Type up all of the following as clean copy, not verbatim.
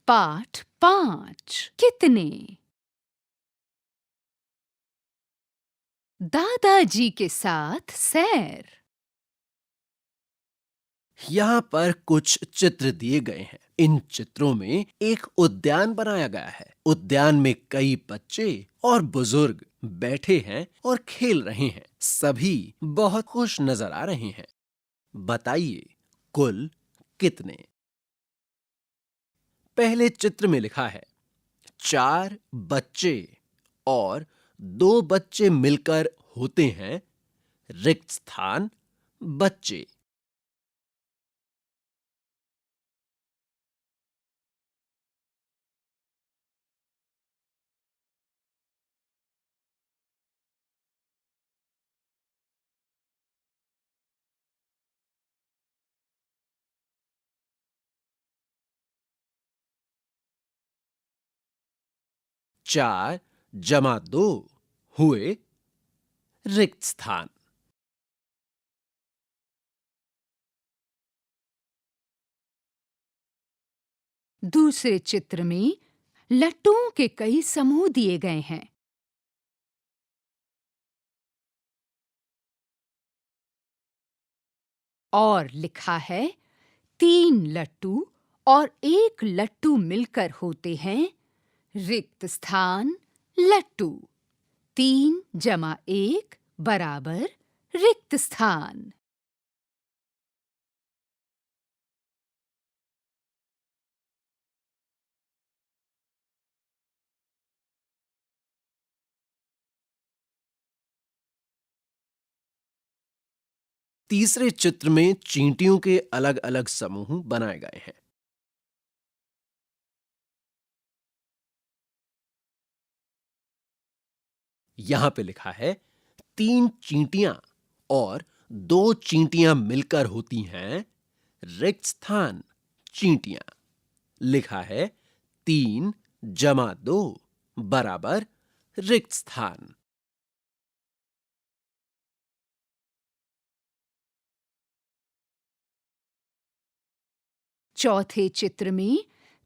पाठ 5 कितने? दादाजी के साथ सैर। यहाँ पर कुछ चित्र दिए गए हैं। इन चित्रों में एक उद्यान बनाया गया है। उद्यान में कई बच्चे और बुजुर्ग बैठे हैं और खेल रहे हैं। सभी बहुत खुश नजर आ रहे हैं। बताइए कुल कितने? पहले चित्र में लिखा है 4 बच्चे और 2 बच्चे मिलकर होते हैं रिक्त स्थान बच्चे। 4 जमा 2 हुए रिक्त स्थान। दूसरे चित्र में लट्टुओं के कई समूह दिए गए हैं। और लिखा है 3 लट्टू और 1 लट्टू मिलकर होते हैं रिक्त स्थान लट्टू। 3 जमा 1 बराबर रिक्त स्थान। तीसरे चित्र में चींटियों के अलग-अलग समूह बनाए गए हैं। यहां पे लिखा है 3 चींटियां और 2 चींटियां मिलकर होती हैं रिक्त स्थान चींटियां। लिखा है 3 जमा 2 बराबर रिक्त स्थान। चौथे चित्र में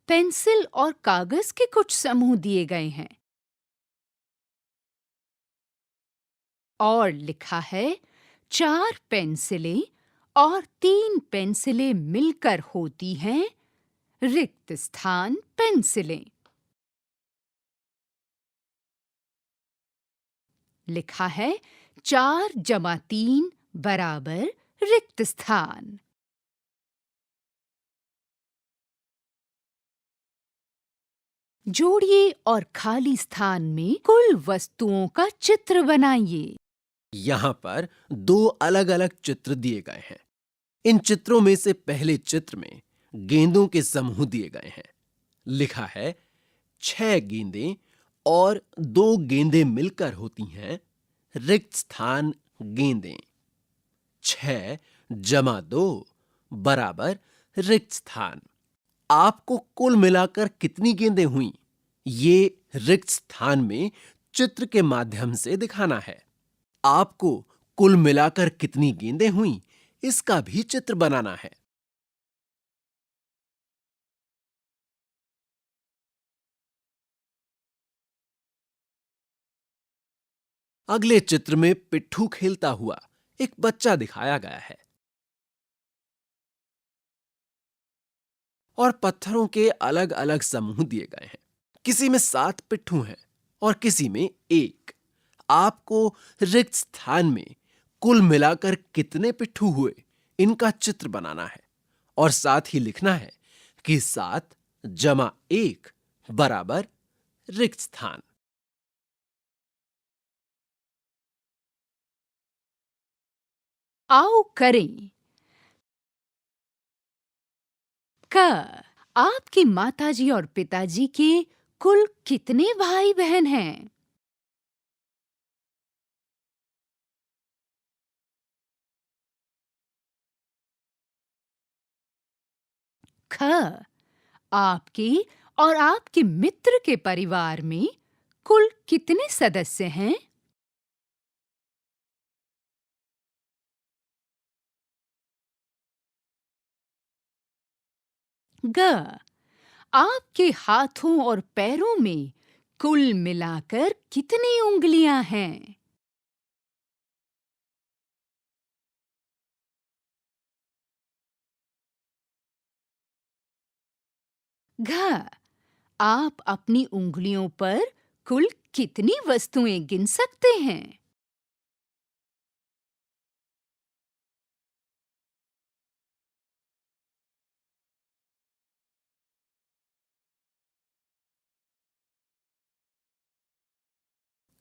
पेंसिल और कागज के कुछ समूह दिए गए हैं और लिखा है 4 पेंसिलें और 3 पेंसिलें मिलकर होती हैं रिक्त स्थान पेंसिलें। लिखा है 4 जमा 3 बराबर रिक्त स्थान। जोड़िए और खाली स्थान में कुल वस्तुओं का चित्र बनाइए। यहां पर 2 अलग-अलग चित्र दिए गए हैं। इन चित्रों में से पहले चित्र में गेंदों के समूह दिए गए हैं। लिखा है 6 गेंदें और 2 गेंदें मिलकर होती हैं रिक्त स्थान गेंदें। 6 जमा 2 बराबर रिक्त स्थान। आपको कुल मिलाकर कितनी गेंदें हुई, ये रिक्त स्थान में चित्र के माध्यम से दिखाना है। आपको कुल मिलाकर कितनी गेंदें हुई, इसका भी चित्र बनाना है। अगले चित्र में पिट्ठू खेलता हुआ एक बच्चा दिखाया गया है और पत्थरों के अलग-अलग समूह दिए गए हैं। किसी में 7 पिट्ठू हैं और किसी में 1। आपको रिक्त स्थान में कुल मिलाकर कितने पिट्ठू हुए, इनका चित्र बनाना है और साथ ही लिखना है कि 7 जमा 1 बराबर रिक्त स्थान। आओ करें। क आपकी माताजी और पिताजी के कुल कितने भाई बहन हैं? ख आपके और आपके मित्र के परिवार में कुल कितने सदस्य हैं? ग आपके हाथों और पैरों में कुल मिलाकर कितनी उंगलियां हैं? घ। आप अपनी उंगलियों पर कुल कितनी वस्तुएं गिन सकते हैं?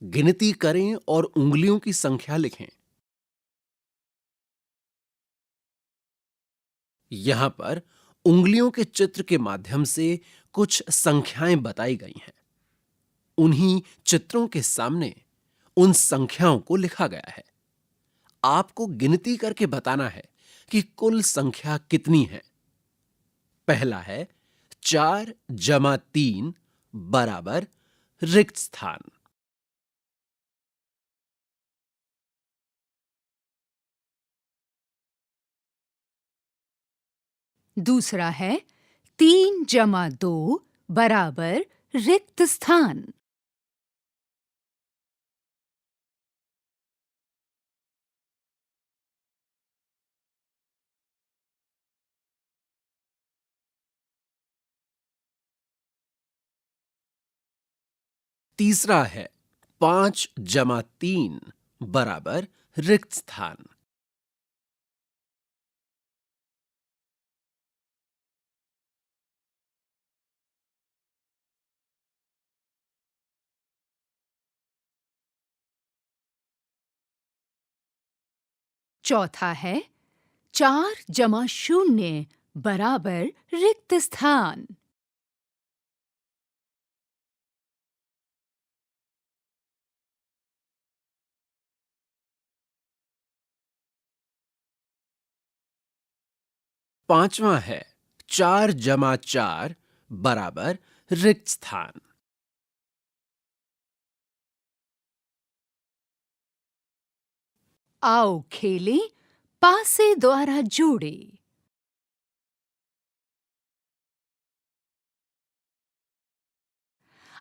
गिनती करें और उंगलियों की संख्या लिखें। यहां पर उंगलियों के चित्र के माध्यम से कुछ संख्याएं बताई गई हैं। उन्हीं चित्रों के सामने उन संख्याओं को लिखा गया है। आपको गिनती करके बताना है कि कुल संख्या कितनी है। पहला है 4 + 3 बराबर रिक्त स्थान। दूसरा है 3 + 2 बराबर रिक्त स्थान। तीसरा है 5 + 3 बराबर रिक्त स्थान। चौथा है 4 + 0 बराबर रिक्त स्थान। पांचवा है 4 + 4 बराबर रिक्त स्थान। आओ खेलें पासे द्वारा जोड़े।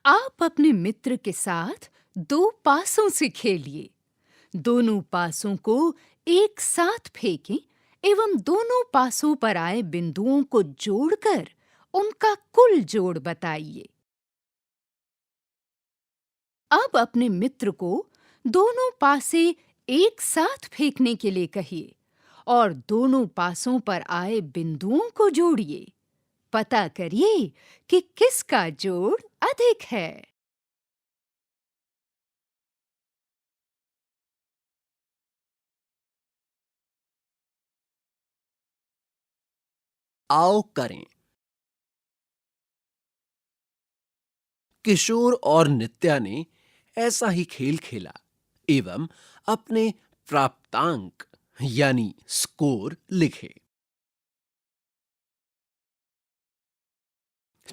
आप अपने मित्र के साथ 2 पासों से खेलिए। दोनों पासों को एक साथ फेंकें एवं दोनों पासों पर आए बिंदुओं को जोड़कर उनका कुल जोड़ बताइए। अब अपने मित्र को दोनों पासे एक साथ फेंकने के लिए कहिए और दोनों पासों पर आए बिंदुओं को जोड़िए। पता करिए कि किसका जोड़ अधिक है। आओ करें। किशोर और नित्या ने ऐसा ही खेल खेला एवं अपने प्राप्तांक यानी स्कोर लिखे।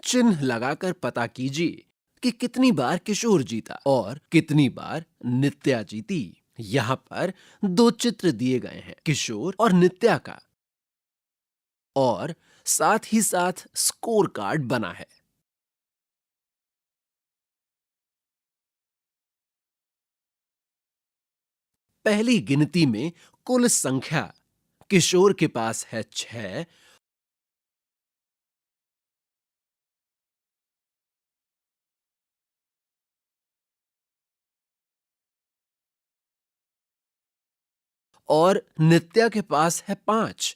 चिन्ह लगाकर पता कीजिए कि कितनी बार किशोर जीता और कितनी बार नित्या जीती। यहां पर दो चित्र दिए गए हैं, किशोर और नित्या का, और साथ ही साथ स्कोर कार्ड बना है। पहली गिनती में कुल संख्या किशोर के पास है 6 और नित्या के पास है 5।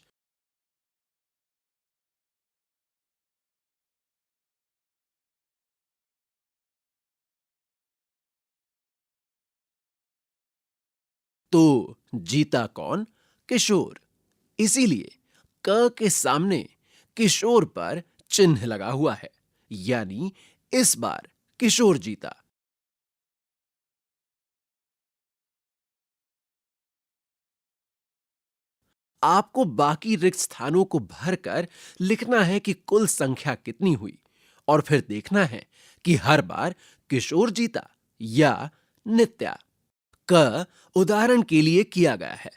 तो जीता कौन? किशोर। इसीलिए क के सामने किशोर पर चिन्ह लगा हुआ है, यानी इस बार किशोर जीता। आपको बाकी रिक्त स्थानों को भरकर लिखना है कि कुल संख्या कितनी हुई और फिर देखना है कि हर बार किशोर जीता या नित्या। क उदाहरण के लिए किया गया है।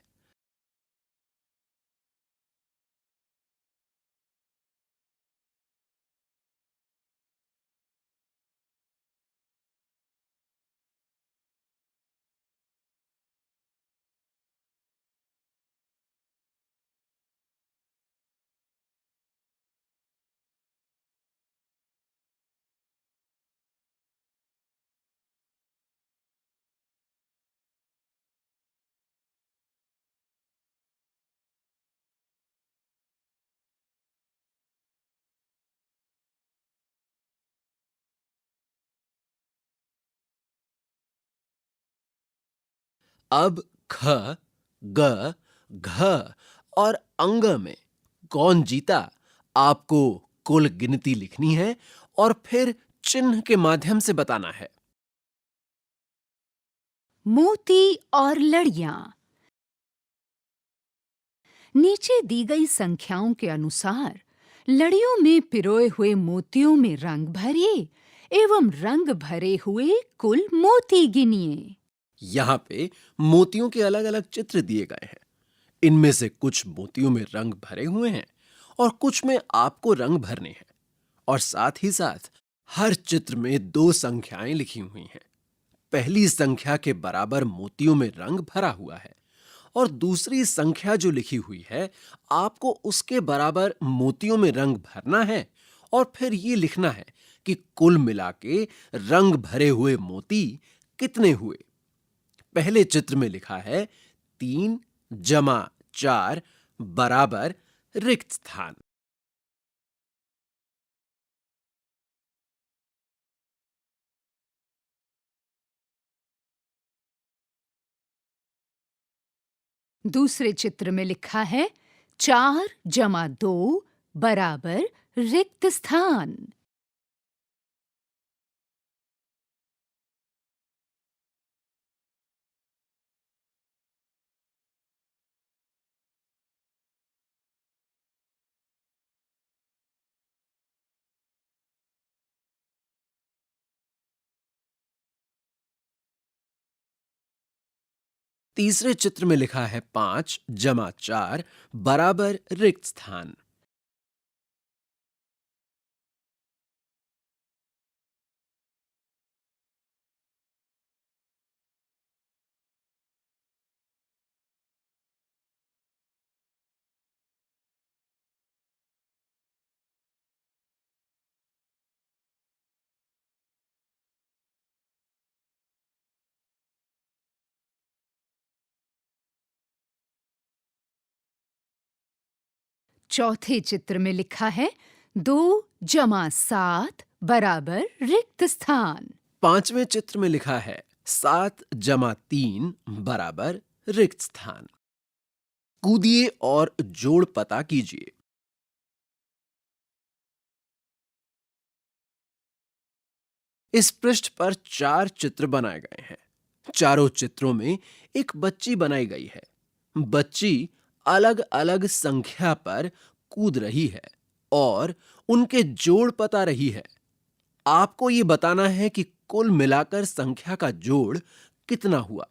अब ख, ग, घ और अंग में कौन जीता आपको कुल गिनती लिखनी है और फिर चिन्ह के माध्यम से बताना है। मोती और लड़ियां। नीचे दी गई संख्याओं के अनुसार लड़ियों में पिरोए हुए मोतियों में रंग भरिए एवं रंग भरे हुए कुल मोती गिनिए। यहाँ पे मोतियों के अलग अलग चित्र दिए गए हैं। इनमें से कुछ मोतियों में रंग भरे हुए हैं और कुछ में आपको रंग भरने हैं। और साथ ही साथ हर चित्र में दो संख्याएं लिखी हुई हैं। पहली संख्या के बराबर मोतियों में रंग भरा हुआ है और दूसरी संख्या जो लिखी हुई है आपको उसके बराबर मोतियों में रंग भरना है और फिर ये लिखना है कि कुल मिला के रंग भरे हुए मोती कितने हुए। पहले चित्र में लिखा है 3 जमा 4 बराबर रिक्त स्थान। दूसरे चित्र में लिखा है 4 जमा 2 बराबर रिक्त स्थान। तीसरे चित्र में लिखा है 5 जमा 4 बराबर रिक्त स्थान। चौथे चित्र में लिखा है 2 जमा 7 बराबर रिक्त स्थान। पांचवें चित्र में लिखा है 7 जमा 3 बराबर रिक्त स्थान। कूदिए और जोड़ पता कीजिए। इस पृष्ठ पर 4 चित्र बनाए गए हैं। चारों चित्रों में एक बच्ची बनाई गई है। बच्ची अलग अलग संख्या पर कूद रही है और उनके जोड़ पता रही है। आपको यह बताना है कि कुल मिलाकर संख्या का जोड़ कितना हुआ।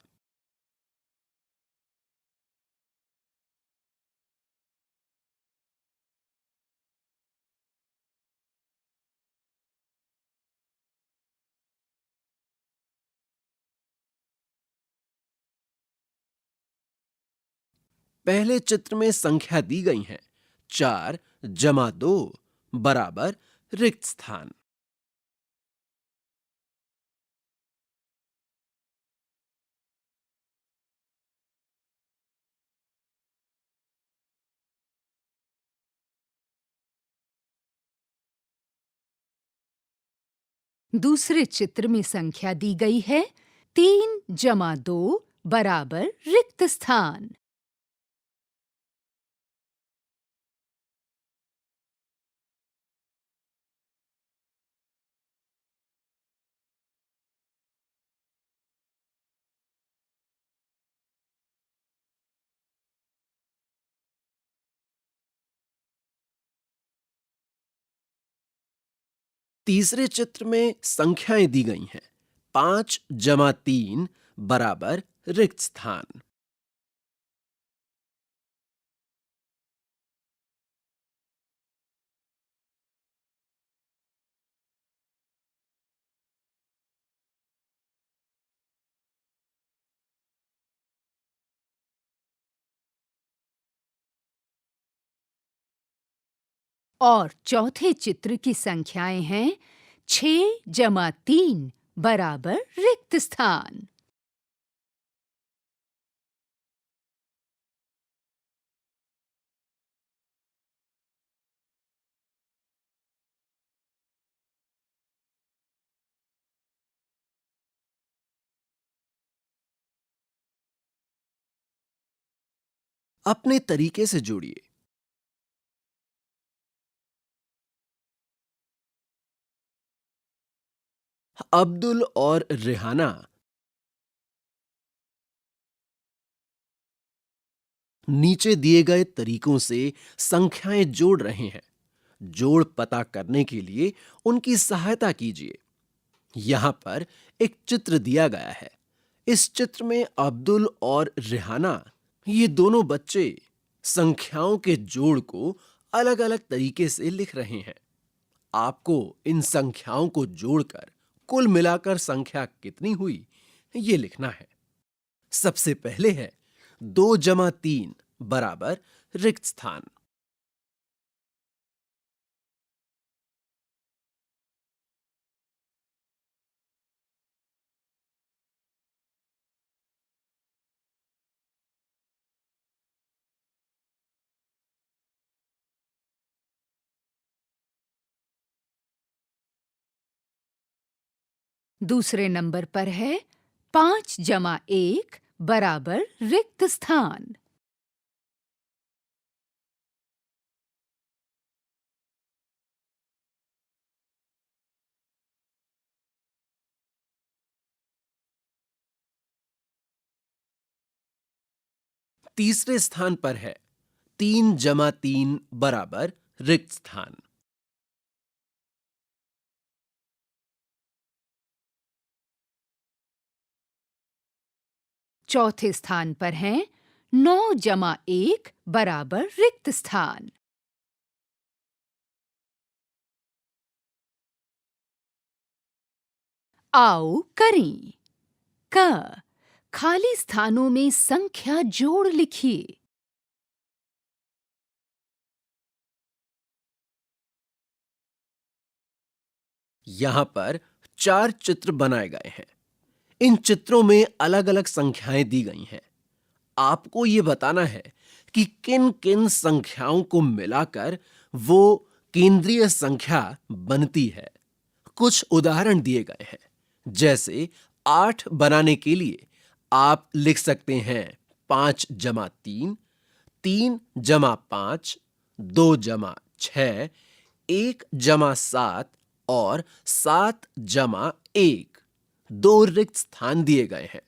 पहले चित्र में संख्या दी गई है 4 जमा 2 बराबर रिक्त स्थान। दूसरे चित्र में संख्या दी गई है 3 जमा 2 बराबर रिक्त स्थान। तीसरे चित्र में संख्याएं दी गई हैं 5 जमा 3 बराबर रिक्त स्थान। और चौथे चित्र की संख्याएं हैं 6 जमा 3 बराबर रिक्त स्थान। अपने तरीके से जोड़िए। अब्दुल और रेहाना नीचे दिए गए तरीकों से संख्याएं जोड़ रहे हैं। जोड़ पता करने के लिए उनकी सहायता कीजिए। यहां पर एक चित्र दिया गया है। इस चित्र में अब्दुल और रेहाना, ये दोनों बच्चे संख्याओं के जोड़ को अलग-अलग तरीके से लिख रहे हैं। आपको इन संख्याओं को जोड़कर कुल मिलाकर संख्या कितनी हुई, ये लिखना है। सबसे पहले है 2 जमा 3 बराबर रिक्त स्थान। दूसरे नंबर पर है 5 जमा 1 बराबर रिक्त स्थान। तीसरे स्थान पर है 3 जमा 3 बराबर रिक्त स्थान। चौथे स्थान पर हैं 9 जमा 1 बराबर रिक्त स्थान। आओ करें। क खाली स्थानों में संख्या जोड़ लिखिए। यहां पर 4 चित्र बनाए गए हैं। इन चित्रों में अलग-अलग संख्याएं दी गई हैं। आपको यह बताना है कि किन-किन संख्याओं को मिलाकर वो केंद्रीय संख्या बनती है। कुछ उदाहरण दिए गए हैं। जैसे 8 बनाने के लिए आप लिख सकते हैं 5 जमा 3, 3 जमा 5, 2 जमा 6, 1 जमा 7 और 7 जमा 1। 2 रिक्त स्थान दिए गए हैं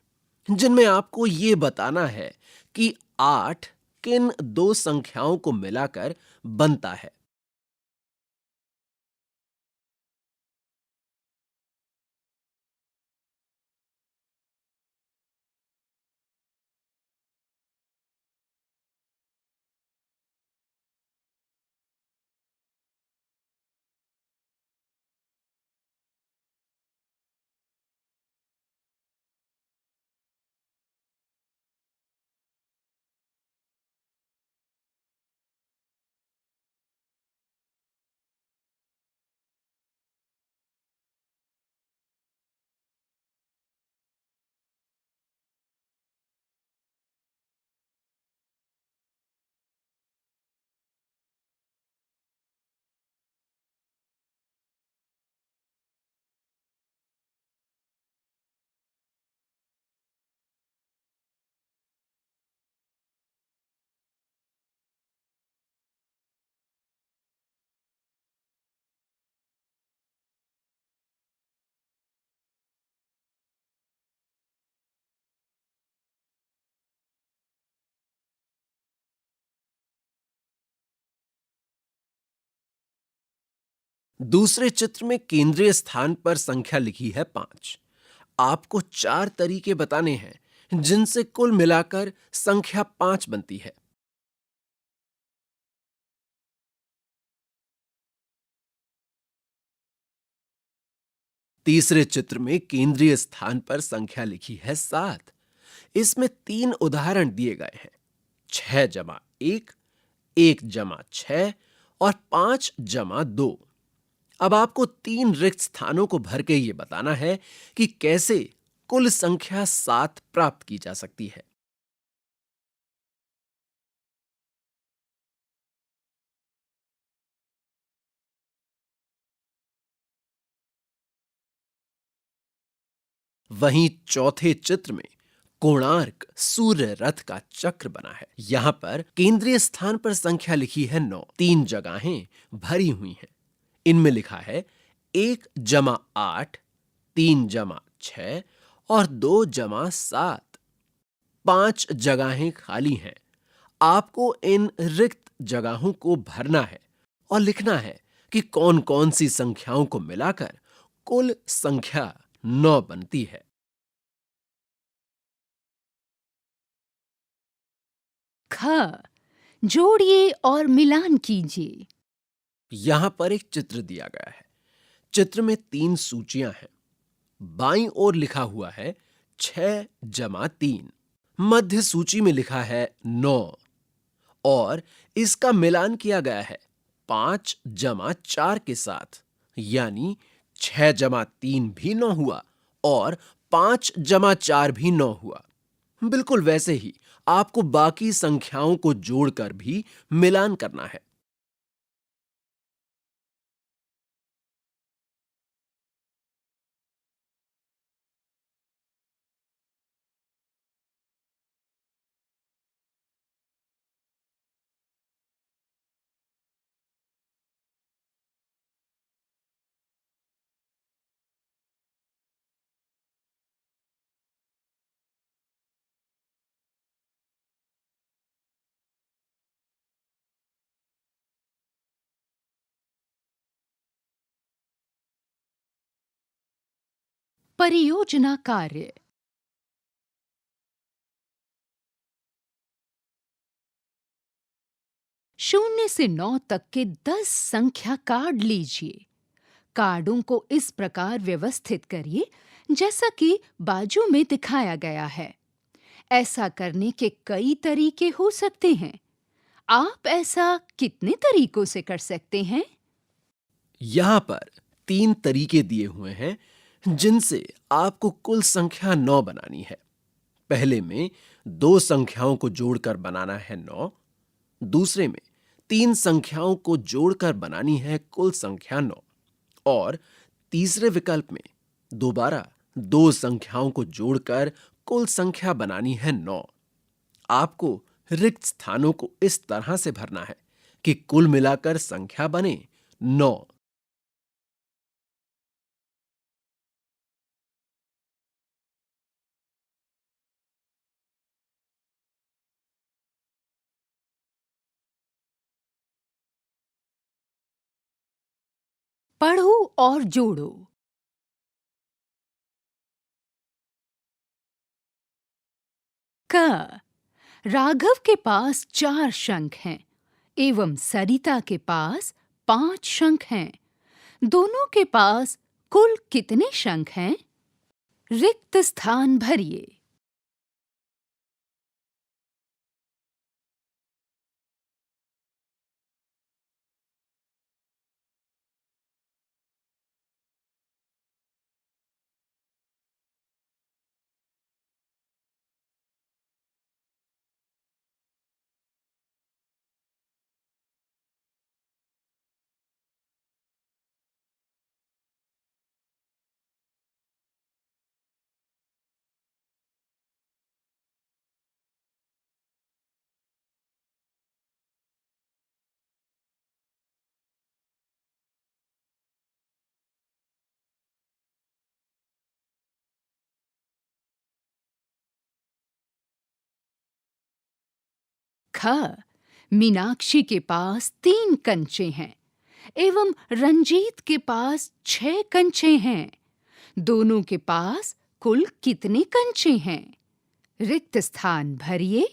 जिनमें आपको यह बताना है कि 8 किन दो संख्याओं को मिलाकर बनता है। दूसरे चित्र में केंद्रीय स्थान पर संख्या लिखी है 5। आपको 4 तरीके बताने हैं जिनसे कुल मिलाकर संख्या 5 बनती है। तीसरे चित्र में केंद्रीय स्थान पर संख्या लिखी है 7। इसमें 3 उदाहरण दिए गए हैं। 6 जमा 1, 1 जमा 6 और 5 जमा 2। अब आपको 3 रिक्त स्थानों को भर के ये बताना है कि कैसे कुल संख्या 7 प्राप्त की जा सकती है। वहीं चौथे चित्र में कोणार्क सूर्य रथ का चक्र बना है। यहाँ पर केंद्रीय स्थान पर संख्या लिखी है 9। 3 जगहें भरी हुई हैं। इनमें लिखा है 1 जमा 8, 3 जमा 6 और 2 जमा 7। 5 जगहें खाली हैं। आपको इन रिक्त जगहों को भरना है और लिखना है कि कौन कौन सी संख्याओं को मिलाकर कुल संख्या 9 बनती है। ख। जोड़िए और मिलान कीजिए। यहां पर एक चित्र दिया गया है। चित्र में 3 सूचियां हैं। बाईं ओर लिखा हुआ है 6 जमा 3। मध्य सूची में लिखा है 9 और इसका मिलान किया गया है 5 जमा 4 के साथ, यानी 6 जमा 3 भी 9 हुआ और 5 जमा 4 भी 9 हुआ। बिल्कुल वैसे ही आपको बाकी संख्याओं को जोड़कर भी मिलान करना है। परियोजना कार्य। शून्य से 9 तक के 10 संख्या कार्ड लीजिए। कार्डों को इस प्रकार व्यवस्थित करिए जैसा कि बाजू में दिखाया गया है। ऐसा करने के कई तरीके हो सकते हैं। आप ऐसा कितने तरीकों से कर सकते हैं? यहां पर 3 तरीके दिए हुए हैं जिनसे आपको कुल संख्या 9 बनानी है। पहले में 2 संख्याओं को जोड़कर बनाना है 9। दूसरे में 3 संख्याओं को जोड़कर बनानी है कुल संख्या 9 और तीसरे विकल्प में दोबारा 2 संख्याओं को जोड़कर कुल संख्या बनानी है 9। आपको रिक्त स्थानों को इस तरह से भरना है कि कुल मिलाकर संख्या बने 9। पढ़ो और जोड़ो। क। राघव के पास 4 शंख हैं एवं सरिता के पास 5 शंख हैं। दोनों के पास कुल कितने शंख हैं? रिक्त स्थान भरिए। ख। मीनाक्षी के पास 3 कंचे हैं एवं रंजीत के पास 6 कंचे हैं। दोनों के पास कुल कितने कंचे हैं? रिक्त स्थान भरिए।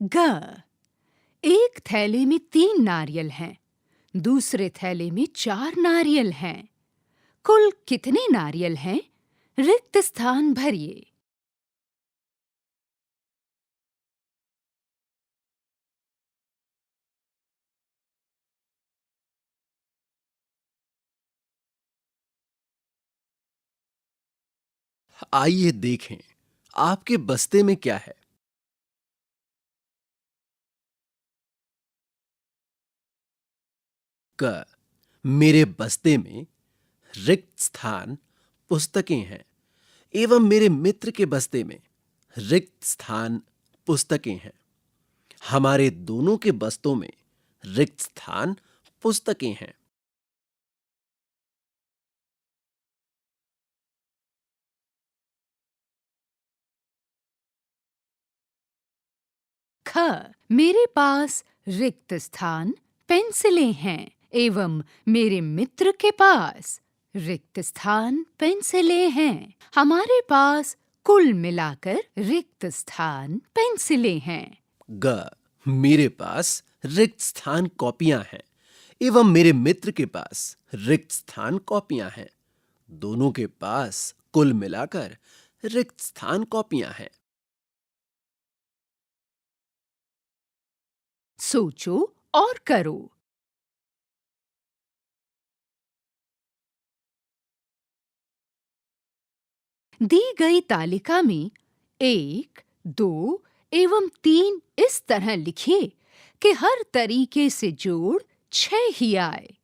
ग। एक थैले में 3 नारियल हैं। दूसरे थैले में 4 नारियल हैं। कुल कितने नारियल हैं? रिक्त स्थान भरिए। आइए देखें आपके बस्ते में क्या है। क, मेरे बस्ते में रिक्त स्थान पुस्तकें हैं एवं मेरे मित्र के बस्ते में रिक्त स्थान पुस्तकें हैं। हमारे दोनों के बस्तों में रिक्त स्थान पुस्तकें हैं। ख, मेरे पास रिक्त स्थान पेंसिलें हैं एवं मेरे मित्र के पास रिक्त स्थान पेंसिलें हैं। हमारे पास कुल मिलाकर रिक्त स्थान पेंसिलें हैं। ग, मेरे पास रिक्त स्थान कॉपियां हैं एवं मेरे मित्र के पास रिक्त स्थान कॉपियां हैं। दोनों के पास कुल मिलाकर रिक्त स्थान कॉपियां हैं। सोचो और करो। दी गई तालिका में 1, 2 एवं 3 इस तरह लिखिए कि हर तरीके से जोड़ 6 ही आए।